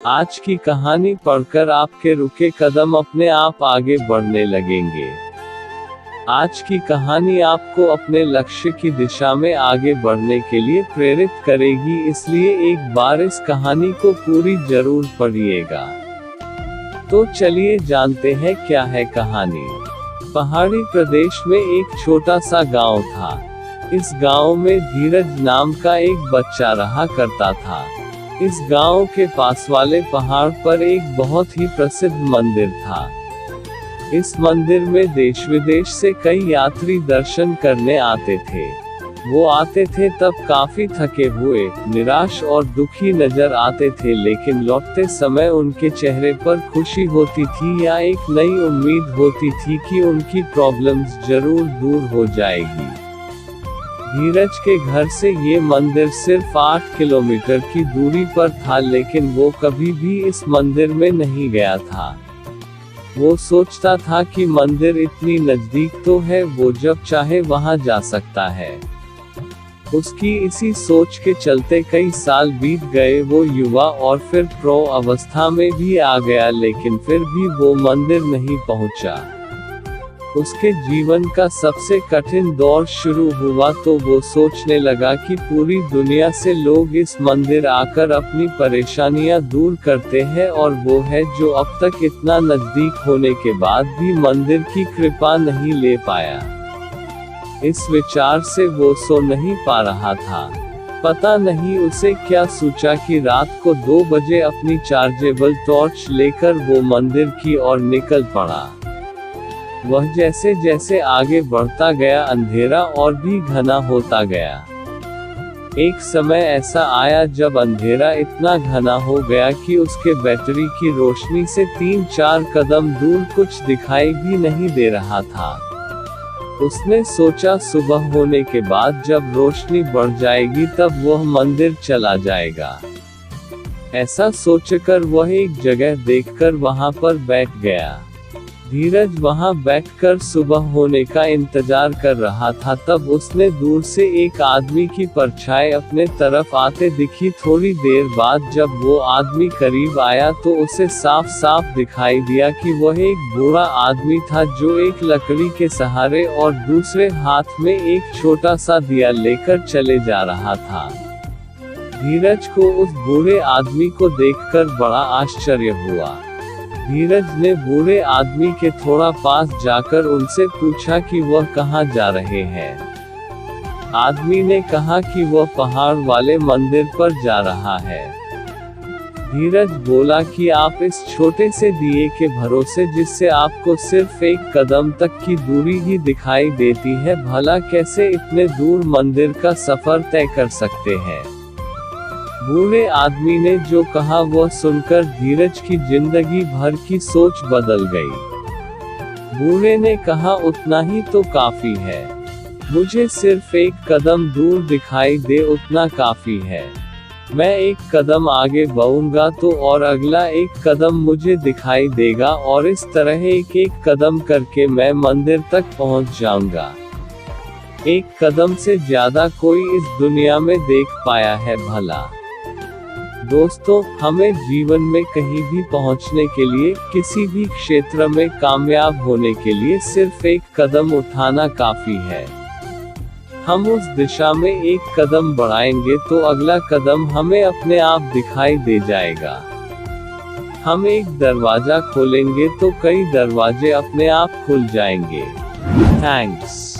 आज की कहानी पढ़कर आपके रुके कदम अपने आप आगे बढ़ने लगेंगे। आज की कहानी आपको अपने लक्ष्य की दिशा में आगे बढ़ने के लिए प्रेरित करेगी, इसलिए एक बार इस कहानी को पूरी जरूर पढ़िएगा। तो चलिए जानते हैं क्या है कहानी। पहाड़ी प्रदेश में एक छोटा सा गांव था। इस गांव में धीरज नाम का एक बच्चा रहा करता था। इस गांव के पास वाले पहाड़ पर एक बहुत ही प्रसिद्ध मंदिर था। इस मंदिर में देश विदेश से कई यात्री दर्शन करने आते थे। वो आते थे तब काफी थके हुए, निराश और दुखी नजर आते थे, लेकिन लौटते समय उनके चेहरे पर खुशी होती थी या एक नई उम्मीद होती थी कि उनकी प्रॉब्लम्स जरूर दूर हो जाएगी। धीरज के घर से ये मंदिर सिर्फ 8 किलोमीटर की दूरी पर था, लेकिन वो कभी भी इस मंदिर में नहीं गया था। वो सोचता था कि मंदिर इतनी नजदीक तो है, वो जब चाहे वहां जा सकता है। उसकी इसी सोच के चलते कई साल बीत गए। वो युवा और फिर प्रौढ़ अवस्था में भी आ गया, लेकिन फिर भी वो मंदिर नहीं पहुंचा। उसके जीवन का सबसे कठिन दौर शुरू हुआ तो वो सोचने लगा कि पूरी दुनिया से लोग इस मंदिर आकर अपनी परेशानियां दूर करते हैं, और वो है जो अब तक इतना नजदीक होने के बाद भी मंदिर की कृपा नहीं ले पाया। इस विचार से वो सो नहीं पा रहा था। पता नहीं उसे क्या सोचा कि रात को 2 बजे अपनी चार्जेबल टॉर्च लेकर वो मंदिर की ओर निकल पड़ा। वह जैसे जैसे आगे बढ़ता गया, अंधेरा और भी घना होता गया। एक समय ऐसा आया जब अंधेरा इतना घना हो गया कि उसके बैटरी की रोशनी से 3-4 कदम दूर कुछ दिखाई भी नहीं दे रहा था। उसने सोचा सुबह होने के बाद जब रोशनी बढ़ जाएगी तब वह मंदिर चला जाएगा। ऐसा सोचकर वह एक जगह देखकर वहां पर बैठ गया। धीरज वहां बैठकर सुबह होने का इंतजार कर रहा था। तब उसने दूर से एक आदमी की परछाई अपने तरफ आते दिखी। थोड़ी देर बाद जब वो आदमी करीब आया तो उसे साफ साफ दिखाई दिया कि वह एक बूढ़ा आदमी था जो एक लकड़ी के सहारे और दूसरे हाथ में एक छोटा सा दिया लेकर चले जा रहा था। धीरज को उस बूढ़े आदमी को देखकर बड़ा आश्चर्य हुआ। धीरज ने बूढ़े आदमी के थोड़ा पास जाकर उनसे पूछा कि वह कहाँ जा रहे हैं। आदमी ने कहा कि वह पहाड़ वाले मंदिर पर जा रहा है। धीरज बोला कि आप इस छोटे से दिए के भरोसे, जिससे आपको सिर्फ 1 कदम तक की दूरी ही दिखाई देती है, भला कैसे इतने दूर मंदिर का सफर तय कर सकते हैं। बूढ़े आदमी ने जो कहा वह सुनकर धीरज की जिंदगी भर की सोच बदल गई। बूढ़े ने कहा, उतना ही तो काफी है। मुझे सिर्फ 1 कदम दूर दिखाई दे, उतना काफी है। मैं 1 कदम आगे बढ़ूंगा तो और अगला 1 कदम मुझे दिखाई देगा, और इस तरह एक कदम करके मैं मंदिर तक पहुंच जाऊंगा। 1 कदम से ज्यादा कोई इस दुनिया में देख पाया है भला। दोस्तों, हमें जीवन में कहीं भी पहुंचने के लिए, किसी भी क्षेत्र में कामयाब होने के लिए सिर्फ 1 कदम उठाना काफी है। हम उस दिशा में 1 कदम बढ़ाएंगे तो अगला कदम हमें अपने आप दिखाई दे जाएगा। हम एक दरवाजा खोलेंगे तो कई दरवाजे अपने आप खुल जाएंगे। थैंक्स।